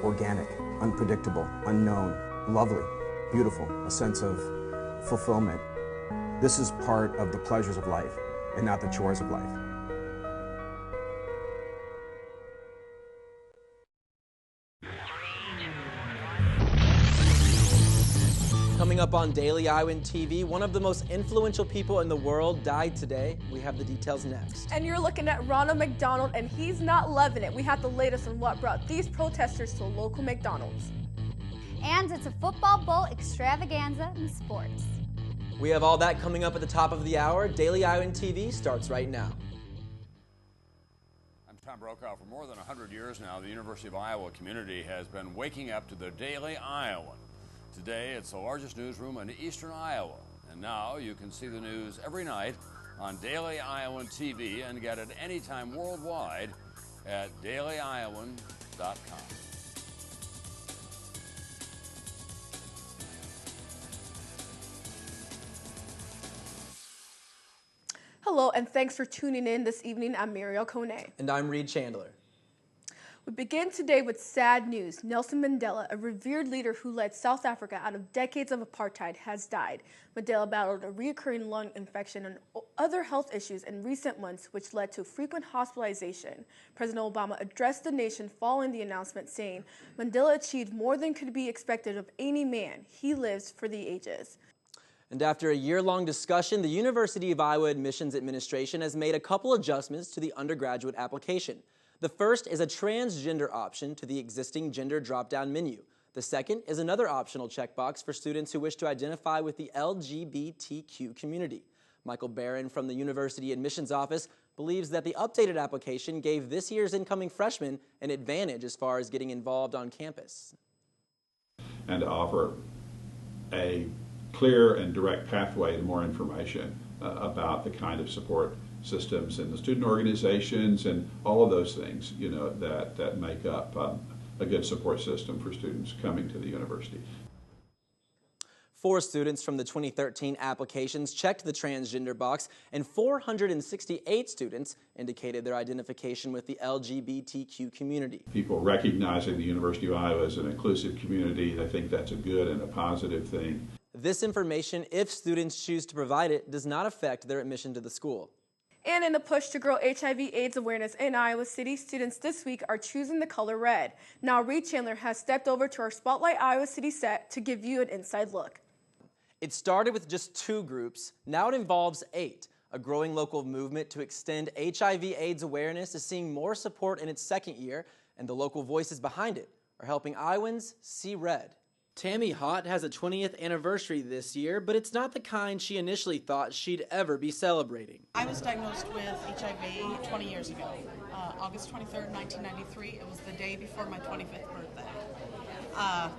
organic, unpredictable, unknown, lovely, beautiful, a sense of fulfillment. This is part of the pleasures of life and not the chores of life. Coming up on Daily Iowan TV, one of the most influential people in the world died today. We have the details next. And you're looking at Ronald McDonald, and he's not loving it. We have the latest on what brought these protesters to a local McDonald's. And it's a football bowl extravaganza in sports. We have all that coming up at the top of the hour. Daily Iowan TV starts right now. I'm Tom Brokaw. For more than 100 years now, the University of Iowa community has been waking up to the Daily Iowan. Today, it's the largest newsroom in eastern Iowa. And now you can see the news every night on Daily Iowan TV and get it anytime worldwide at dailyiowan.com. Hello, and thanks for tuning in this evening. I'm Muriel Kone. And I'm Reed Chandler. We begin today with sad news. Nelson Mandela, a revered leader who led South Africa out of decades of apartheid, has died. Mandela battled a recurring lung infection and other health issues in recent months, which led to frequent hospitalization. President Obama addressed the nation following the announcement, saying, "Mandela achieved more than could be expected of any man. He lives for the ages." And after a year-long discussion, the University of Iowa Admissions Administration has made a couple adjustments to the undergraduate application. The first is a transgender option to the existing gender drop-down menu. The second is another optional checkbox for students who wish to identify with the LGBTQ community. Michael Barron from the University Admissions Office believes that the updated application gave this year's incoming freshmen an advantage as far as getting involved on campus. And to offer a clear and direct pathway to more information about the kind of support systems and the student organizations and all of those things, you know, that make up a good support system for students coming to the university. 4 students from the 2013 applications checked the transgender box, and 468 students indicated their identification with the LGBTQ community. People recognizing the University of Iowa as an inclusive community, they think that's a good and a positive thing. This information, if students choose to provide it, does not affect their admission to the school. And in a push to grow HIV/AIDS awareness in Iowa City, students this week are choosing the color red. Now Reed Chandler has stepped over to our Spotlight Iowa City set to give you an inside look. It started with just 2 groups. Now it involves 8. A growing local movement to extend HIV/AIDS awareness is seeing more support in its second year, and the local voices behind it are helping Iowans see red. Tammy Hott has a 20th anniversary this year, but it's not the kind she initially thought she'd ever be celebrating. I was diagnosed with HIV 20 years ago, August 23rd, 1993. It was the day before my 25th birthday.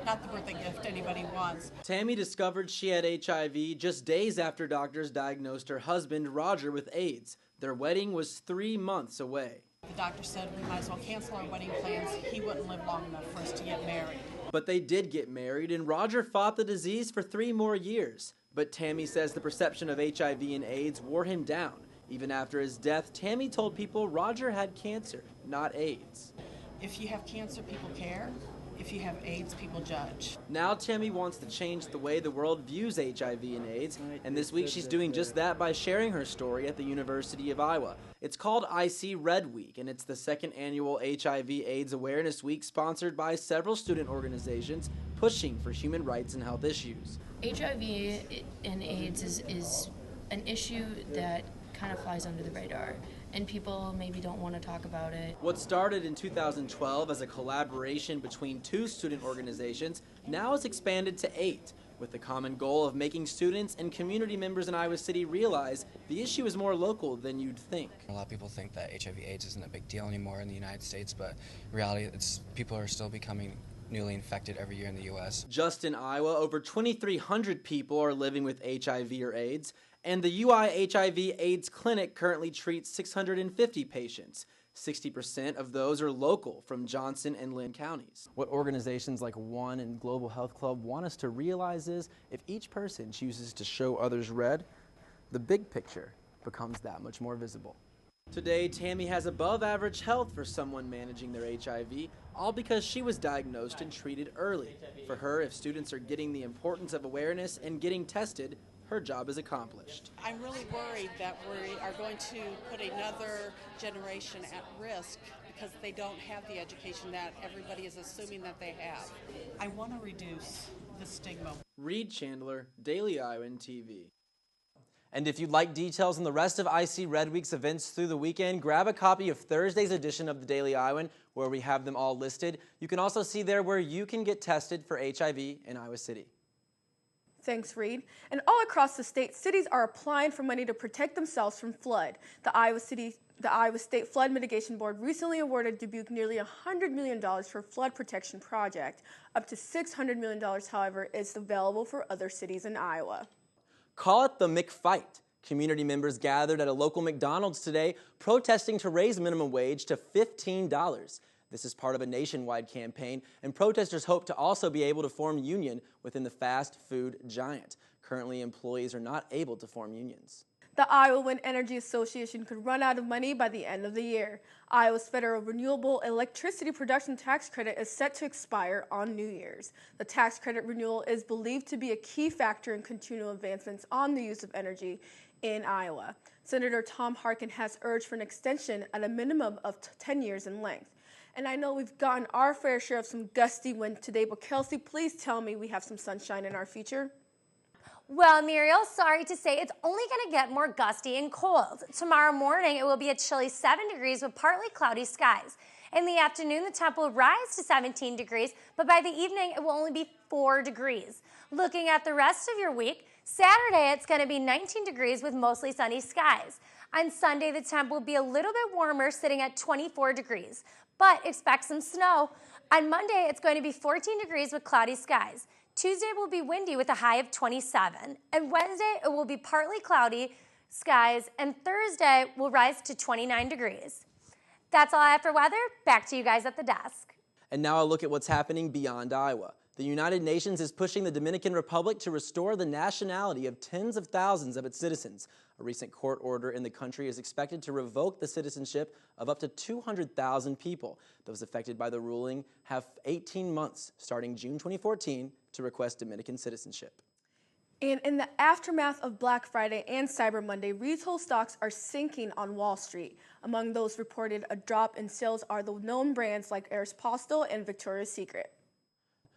Not the birthday gift anybody wants. Tammy discovered she had HIV just days after doctors diagnosed her husband, Roger, with AIDS. Their wedding was 3 months away. The doctor said we might as well cancel our wedding plans. He wouldn't live long enough for us to get married. But they did get married, and Roger fought the disease for 3 more years. But Tammy says the perception of HIV and AIDS wore him down. Even after his death, Tammy told people Roger had cancer, not AIDS. If you have cancer, people care. If you have AIDS, people judge. Now Tammy wants to change the way the world views HIV and AIDS, and this week she's doing just that by sharing her story at the University of Iowa. It's called I See Red Week, and it's the second annual HIV/AIDS Awareness Week sponsored by several student organizations pushing for human rights and health issues. HIV and AIDS is an issue that kind of flies under the radar, and people maybe don't want to talk about it. What started in 2012 as a collaboration between 2 student organizations now has expanded to 8, with the common goal of making students and community members in Iowa City realize the issue is more local than you'd think. A lot of people think that HIV/AIDS isn't a big deal anymore in the United States, but in reality, people are still becoming newly infected every year in the U.S. Just in Iowa, over 2,300 people are living with HIV or AIDS, and the UI HIV/AIDS clinic currently treats 650 patients. 60% of those are local from Johnson and Lynn counties. What organizations like One and Global Health Club want us to realize is if each person chooses to show others red, the big picture becomes that much more visible. Today, Tammy has above average health for someone managing their HIV, all because she was diagnosed and treated early. For her, if students are getting the importance of awareness and getting tested, her job is accomplished. I'm really worried that we are going to put another generation at risk because they don't have the education that everybody is assuming that they have. I want to reduce the stigma. Reed Chandler, Daily Iowan TV. And if you'd like details on the rest of IC Red Week's events through the weekend, grab a copy of Thursday's edition of the Daily Iowan, where we have them all listed. You can also see there where you can get tested for HIV in Iowa City. Thanks, Reed. And all across the state, cities are applying for money to protect themselves from flood. The Iowa State Flood Mitigation Board recently awarded Dubuque nearly $100 million for a flood protection project. Up to $600 million, however, is available for other cities in Iowa. Call it the McFight. Community members gathered at a local McDonald's today protesting to raise minimum wage to $15. This is part of a nationwide campaign, and protesters hope to also be able to form union within the fast food giant. Currently, employees are not able to form unions. The Iowa Wind Energy Association could run out of money by the end of the year. Iowa's federal renewable electricity production tax credit is set to expire on New Year's. The tax credit renewal is believed to be a key factor in continual advancements on the use of energy in Iowa. Senator Tom Harkin has urged for an extension at a minimum of 10 years in length. And I know we've gotten our fair share of some gusty wind today, but Kelsey, please tell me we have some sunshine in our future. Well, Muriel, sorry to say it's only going to get more gusty and cold. Tomorrow morning, it will be a chilly 7 degrees with partly cloudy skies. In the afternoon, the temp will rise to 17 degrees, but by the evening, it will only be 4 degrees. Looking at the rest of your week, Saturday, it's going to be 19 degrees with mostly sunny skies. On Sunday, the temp will be a little bit warmer, sitting at 24 degrees, but expect some snow. On Monday, it's going to be 14 degrees with cloudy skies. Tuesday will be windy with a high of 27, and Wednesday it will be partly cloudy skies, and Thursday will rise to 29 degrees. That's all I have for weather. Back to you guys at the desk. And now a look at what's happening beyond Iowa. The United Nations is pushing the Dominican Republic to restore the nationality of tens of thousands of its citizens. A recent court order in the country is expected to revoke the citizenship of up to 200,000 people. Those affected by the ruling have 18 months, starting June 2014, to request Dominican citizenship. And in the aftermath of Black Friday and Cyber Monday, retail stocks are sinking on Wall Street. Among those reported a drop in sales are the known brands like Aeropostale and Victoria's Secret.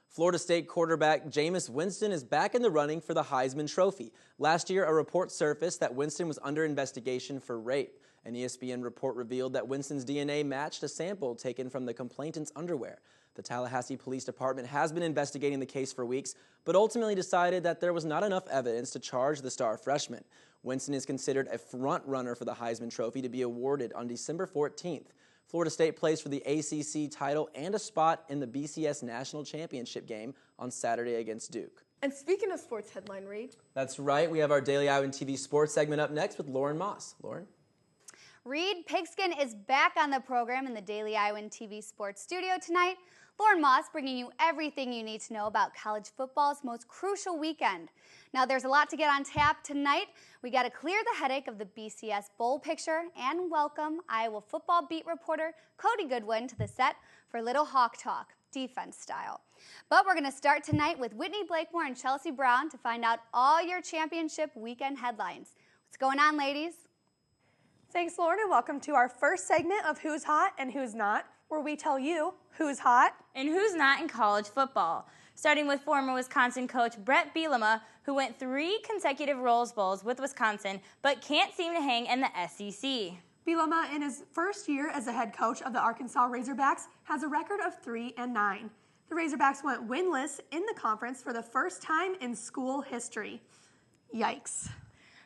Florida State quarterback Jameis Winston is back in the running for the Heisman Trophy. Last year, a report surfaced that Winston was under investigation for rape. An ESPN report revealed that Winston's DNA matched a sample taken from the complainant's underwear. The Tallahassee Police Department has been investigating the case for weeks, but ultimately decided that there was not enough evidence to charge the star freshman. Winston is considered a front-runner for the Heisman Trophy to be awarded on December 14th. Florida State plays for the ACC title and a spot in the BCS National Championship game on Saturday against Duke. And speaking of sports headline, Reed. That's right. We have our Daily Iowan TV sports segment up next with Lauren Moss. Lauren? Reed Pigskin is back on the program in the Daily Iowan TV sports studio tonight. Lauren Moss bringing you everything you need to know about college football's most crucial weekend. Now, there's a lot to get on tap tonight. We got to clear the headache of the BCS bowl picture and welcome Iowa football beat reporter Cody Goodwin to the set for Little Hawk Talk, defense style. But we're going to start tonight with Whitney Blakemore and Chelsea Brown to find out all your championship weekend headlines. What's going on, ladies? Thanks, Lauren, and welcome to our first segment of Who's Hot and Who's Not, where we tell you who's hot and who's not in college football. Starting with former Wisconsin coach Brett Bielema, who went 3 consecutive Rose Bowls with Wisconsin, but can't seem to hang in the SEC. Bielema, in his first year as the head coach of the Arkansas Razorbacks, has a record of 3-9. The Razorbacks went winless in the conference for the first time in school history. Yikes.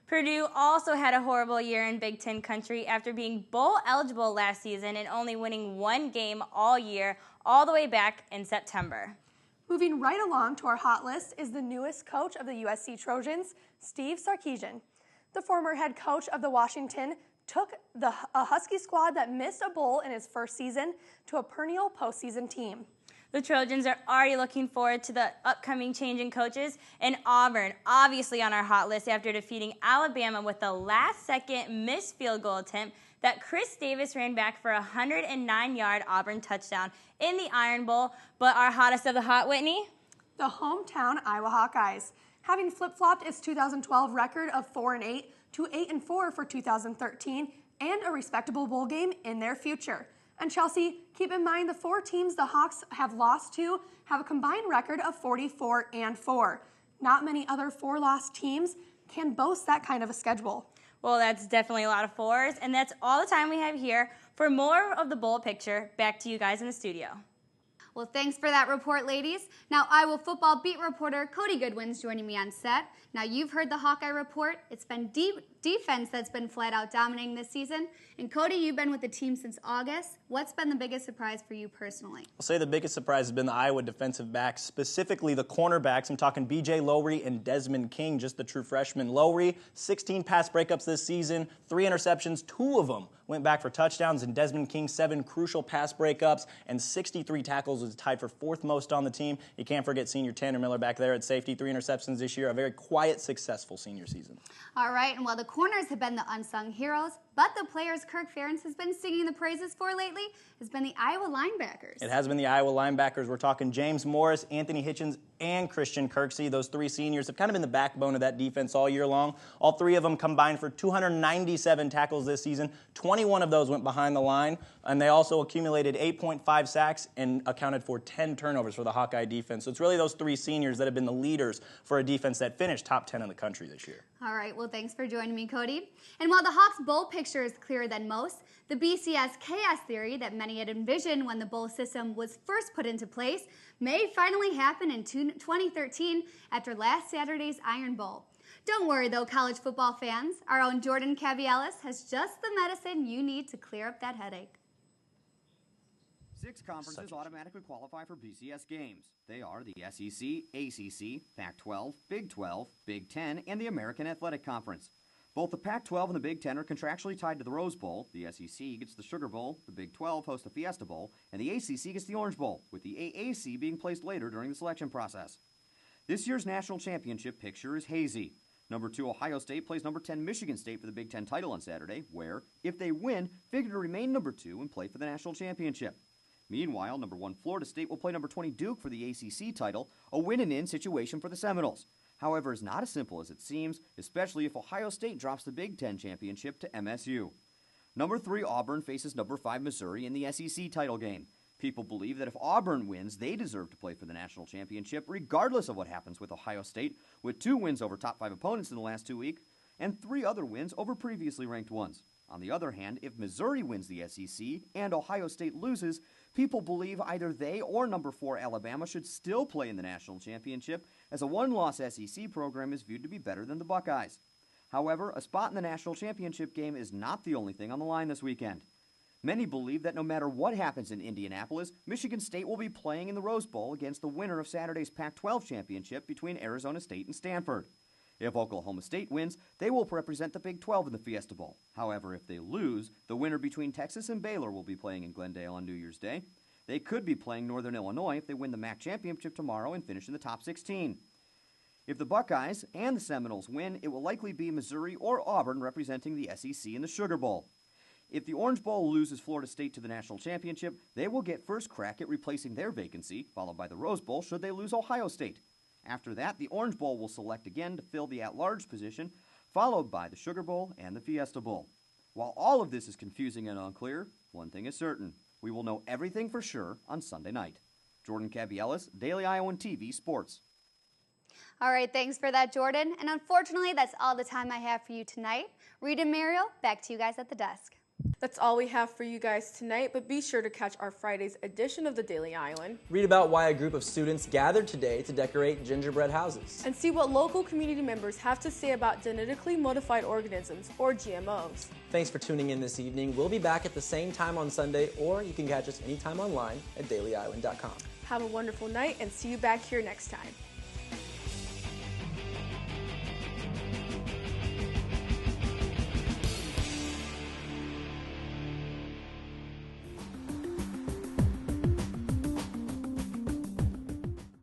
Purdue also had a horrible year in Big Ten country after being bowl eligible last season and only winning 1 game all year, all the way back in September. Moving right along to our hot list is the newest coach of the USC Trojans, Steve Sarkisian. The former head coach of the Washington took a Husky squad that missed a bowl in his first season to a perennial postseason team. The Trojans are already looking forward to the upcoming change in coaches, and Auburn obviously on our hot list after defeating Alabama with a last-second missed field goal attempt that Chris Davis ran back for a 109-yard Auburn touchdown in the Iron Bowl. But our hottest of the hot, Whitney? The hometown Iowa Hawkeyes, having flip-flopped its 2012 record of 4-8 to 8-4 for 2013 and a respectable bowl game in their future. And Chelsea, keep in mind the 4 teams the Hawks have lost to have a combined record of 44-4. Not many other 4-loss teams can boast that kind of a schedule. Well, that's definitely a lot of 4s, and that's all the time we have here. For more of the bowl picture, back to you guys in the studio. Well, thanks for that report, ladies. Now, Iowa football beat reporter Cody Goodwin's joining me on set. Now, you've heard the Hawkeye report. It's been defense that's been flat out dominating this season. And Cody, you've been with the team since August. What's been the biggest surprise for you personally? I'll say the biggest surprise has been the Iowa defensive backs, specifically the cornerbacks. I'm talking B.J. Lowry and Desmond King, just the true freshman. Lowry, 16 pass breakups this season, 3 interceptions, 2 of them went back for touchdowns, and Desmond King, 7 crucial pass breakups and 63 tackles, was tied for 4th most on the team. You can't forget senior Tanner Miller back there at safety, 3 interceptions this year, a very quiet, successful senior season. All right, and while the corners have been the unsung heroes, but the players Kirk Ferentz has been singing the praises for lately has been the Iowa linebackers. It has been the Iowa linebackers. We're talking James Morris, Anthony Hitchens, and Christian Kirksey. Those 3 seniors have kind of been the backbone of that defense all year long. All 3 of them combined for 297 tackles this season. 21 of those went behind the line, and they also accumulated 8.5 sacks and accounted for 10 turnovers for the Hawkeye defense. So it's really those 3 seniors that have been the leaders for a defense that finished top 10 in the country this year. All right, well, thanks for joining me, Cody. And while the Hawks' bowl picture is clearer than most, the BCS chaos theory that many had envisioned when the bowl system was first put into place may finally happen in 2013 after last Saturday's Iron Bowl. Don't worry, though, college football fans. Our own Jordan Cavialis has just the medicine you need to clear up that headache. 6 conferences automatically qualify for BCS games. They are the SEC, ACC, Pac-12, Big 12, Big 10, and the American Athletic Conference. Both the Pac-12 and the Big 10 are contractually tied to the Rose Bowl. The SEC gets the Sugar Bowl, the Big 12 hosts the Fiesta Bowl, and the ACC gets the Orange Bowl, with the AAC being placed later during the selection process. This year's national championship picture is hazy. Number 2 Ohio State plays number 10 Michigan State for the Big 10 title on Saturday, where, if they win, figure to remain number 2 and play for the national championship. Meanwhile, number 1 Florida State will play number 20 Duke for the ACC title, a win-and-in situation for the Seminoles. However, it's not as simple as it seems, especially if Ohio State drops the Big 10 championship to MSU. Number 3 Auburn faces number 5 Missouri in the SEC title game. People believe that if Auburn wins, they deserve to play for the national championship, regardless of what happens with Ohio State, with 2 wins over top 5 opponents in the last 2 weeks, and 3 other wins over previously ranked ones. On the other hand, if Missouri wins the SEC and Ohio State loses, people believe either they or number 4 Alabama should still play in the national championship, as a 1-loss SEC program is viewed to be better than the Buckeyes. However, a spot in the national championship game is not the only thing on the line this weekend. Many believe that no matter what happens in Indianapolis, Michigan State will be playing in the Rose Bowl against the winner of Saturday's Pac-12 championship between Arizona State and Stanford. If Oklahoma State wins, they will represent the Big 12 in the Fiesta Bowl. However, if they lose, the winner between Texas and Baylor will be playing in Glendale on New Year's Day. They could be playing Northern Illinois if they win the MAC championship tomorrow and finish in the top 16. If the Buckeyes and the Seminoles win, it will likely be Missouri or Auburn representing the SEC in the Sugar Bowl. If the Orange Bowl loses Florida State to the national championship, they will get first crack at replacing their vacancy, followed by the Rose Bowl should they lose Ohio State. After that, the Orange Bowl will select again to fill the at-large position, followed by the Sugar Bowl and the Fiesta Bowl. While all of this is confusing and unclear, one thing is certain. We will know everything for sure on Sunday night. Jordan Cavialis, Daily Iowan TV Sports. All right, thanks for that, Jordan. And unfortunately, that's all the time I have for you tonight. Reed and Muriel, back to you guys at the desk. That's all we have for you guys tonight, but be sure to catch our Friday's edition of the Daily Iowan. Read about why a group of students gathered today to decorate gingerbread houses. And see what local community members have to say about genetically modified organisms, or GMOs. Thanks for tuning in this evening. We'll be back at the same time on Sunday, or you can catch us anytime online at dailyiowan.com. Have a wonderful night, and see you back here next time.